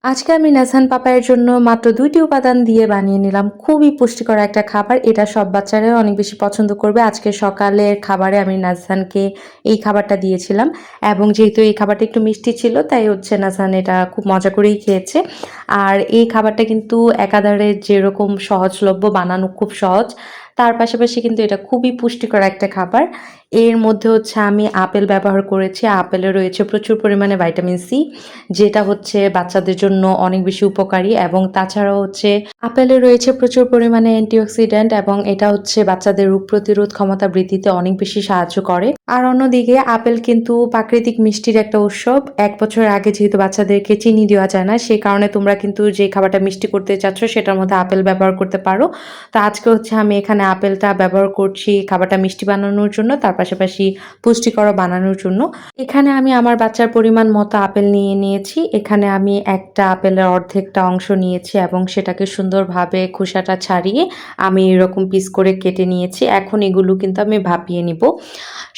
আজকে আমি নাজহান পাপায়ের জন্য মাত্র ২ টি উপাদান দিয়ে বানিয়ে নিলাম। খুবই পুষ্টিকর একটা খাবার। এটা সব বাচ্চারাই অনেক বেশি পছন্দ করবে। আজকে সকালের খাবারে আমি নাজহানকে এই খাবারটা দিয়েছিলাম এবং যেহেতু এই খাবারটা একটু মিষ্টি ছিল তাই হচ্ছে নাজহান এটা খুব মজা করেই খেয়েছে। আর এই খাবারটা কিন্তু একাধারে যেরকম সহজলভ্য, বানানো খুব সহজ, তার পাশাপাশি কিন্তু এটা খুবই পুষ্টিকর একটা খাবার। এর মধ্যে হচ্ছে আমি আপেল ব্যবহার করেছি। আপেলে রয়েছে প্রচুর পরিমাণে ভাইটামিন সি, যেটা হচ্ছে বাচ্চাদের জন্য অনেক বেশি উপকারী এবং তাছাড়াও হচ্ছে আপেলে রয়েছে প্রচুর পরিমাণে অ্যান্টিঅক্সিডেন্ট এবং এটা হচ্ছে বাচ্চাদের রোগ প্রতিরোধ ক্ষমতা বৃদ্ধিতে অনেক বেশি সাহায্য করে। আর অন্যদিকে আপেল কিন্তু প্রাকৃতিক মিষ্টির একটা উৎসব। ১ বছর আগে যেহেতু বাচ্চাদেরকে চিনি দেওয়া যায় না, সেই কারণে তোমরা কিন্তু যে খাবারটা মিষ্টি করতে চাচ্ছ সেটার মধ্যে আপেল ব্যবহার করতে পারো। তো আজকে হচ্ছে আমি এখানে আপেলটা ব্যবহার করছি খাবারটা মিষ্টি বানানোর জন্য, তার পাশাপাশি পুষ্টিকর বানানোর জন্য। এখানে আমি আমার বাচ্চার পরিমাণ মতো আপেল নিয়ে নিয়েছি। এখানে আমি একটা আপেলের অর্ধেকটা অংশ নিয়েছি এবং সেটাকে সুন্দরভাবে খোসাটা ছাড়িয়ে আমি এরকম পিস করে কেটে নিয়েছি। এখন এগুলো কিন্তু আমি ভাপিয়ে নিব।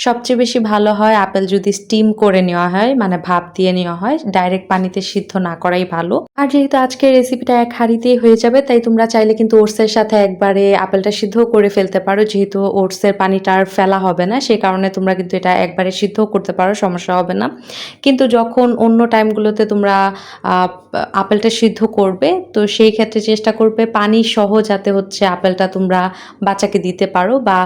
সবচেয়ে বেশি ভালো হয় আপেল যদি স্টিম করে নেওয়া হয়, মানে ভাপ দিয়ে নেওয়া হয়, ডাইরেক্ট পানিতে সিদ্ধ না করাই ভালো। আর যেহেতু আজকের রেসিপিটা এক হাঁড়িতেই হয়ে যাবে, তাই তোমরা চাইলে কিন্তু ওটসের সাথে একবারে আপেলটা সিদ্ধ করে ফেলতে পারো। যেহেতু ওটসের পানিটা আর ফেলা হবে না, সেই কারণে তোমরা কিন্তু এটা একবারে সিদ্ধ করতে পারো, সমস্যা হবে না। কিন্তু যখন অন্য টাইমগুলোতে তোমরা আপেলটা সিদ্ধ করবে, তো সেই ক্ষেত্রে চেষ্টা করবে পানি সহ যাতে হচ্ছে আপেলটা তোমরা বাচ্চাকে দিতে পারো, বা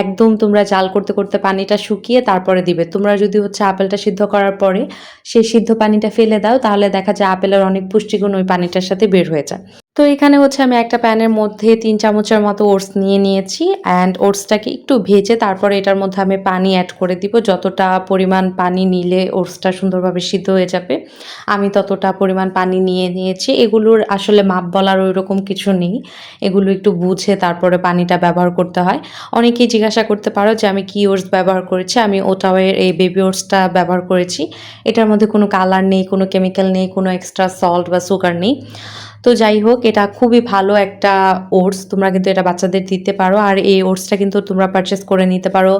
একদম তোমরা জাল করতে করতে পানিটা শুকিয়ে তারপরে দিবে। তোমরা যদি হচ্ছে আপেলটা সিদ্ধ করার পরে সেই সিদ্ধ পানিটা ফেলে দাও, তাহলে দেখা যায় আপেলের অনেক পুষ্টিগুণ ওই পানিটার সাথে বের হয়ে যায়। তো এখানে হচ্ছে আমি একটা প্যানের মধ্যে ৩ চামচের মতো ওটস নিয়ে নিয়েছি অ্যান্ড ওটসটাকে একটু ভেজে তারপরে এটার মধ্যে আমি পানি অ্যাড করে দিব। যতটা পরিমাণ পানি নিলে ওটসটা সুন্দরভাবে সিদ্ধ হয়ে যাবে, আমি ততটা পরিমাণ পানি নিয়ে নিয়েছি। এগুলোর আসলে মাপ বলার ওইরকম কিছু নেই। এগুলো একটু বুঝে তারপরে পানিটা ব্যবহার করতে হয়। অনেকেই জিজ্ঞাসা করতে পারো যে আমি কি ওটস ব্যবহার করেছি। আমি ওটাওয়ের এই বেবি ওটসটা ব্যবহার করেছি। এটার মধ্যে কোনো কালার নেই, কোনো কেমিক্যাল নেই, কোনো এক্সট্রা সল্ট বা সুগার নেই। তো যাই হোক, এটা খুবই ভালো একটা ওটস। তোমরা কিন্তু এটা বাচ্চাদের দিতে পারো। আর এই ওটসটা কিন্তু তোমরা পারচেস করে নিতে পারো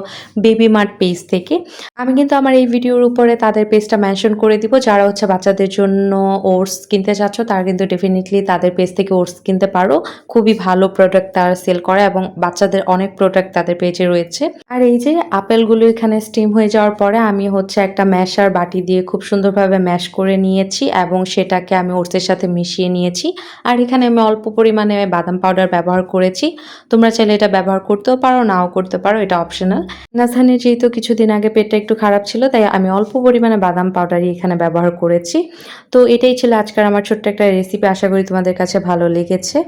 বেবি মার্ট পেজ থেকে। আমি কিন্তু আমার এই ভিডিওর উপরে তাদের পেজটা মেনশন করে দিব। যারা হচ্ছে বাচ্চাদের জন্য ওটস কিনতে চাচ্ছ, তারা কিন্তু ডেফিনিটলি তাদের পেজ থেকে ওটস কিনতে পারো। খুবই ভালো প্রোডাক্ট তারা সেল করে এবং বাচ্চাদের অনেক প্রোডাক্ট তাদের পেজে রয়েছে। আর এই যে আপেলগুলো এখানে স্টিম হয়ে যাওয়ার পরে আমি হচ্ছে একটা ম্যাশার বাটি দিয়ে খুব সুন্দরভাবে ম্যাশ করে নিয়েছি এবং সেটাকে আমি ওটসের সাথে মিশিয়ে নিয়েছি। আর এখানে আমি অল্প পরিমাণে বাদাম পাউডার ব্যবহার করেছি। তোমরা চাইলে এটা ব্যবহার করতেও পারো, নাও করতে পারো, এটা অপশনাল। নাজহানের যেহেতু কিছুদিন আগে পেটটা একটু খারাপ ছিল, তাই আমি অল্প পরিমাণে বাদাম পাউডারই এখানে ব্যবহার করেছি। তো এটাই ছিল আজকের আমার ছোট্ট একটা রেসিপি। আশা করি তোমাদের কাছে ভালো লেগেছে।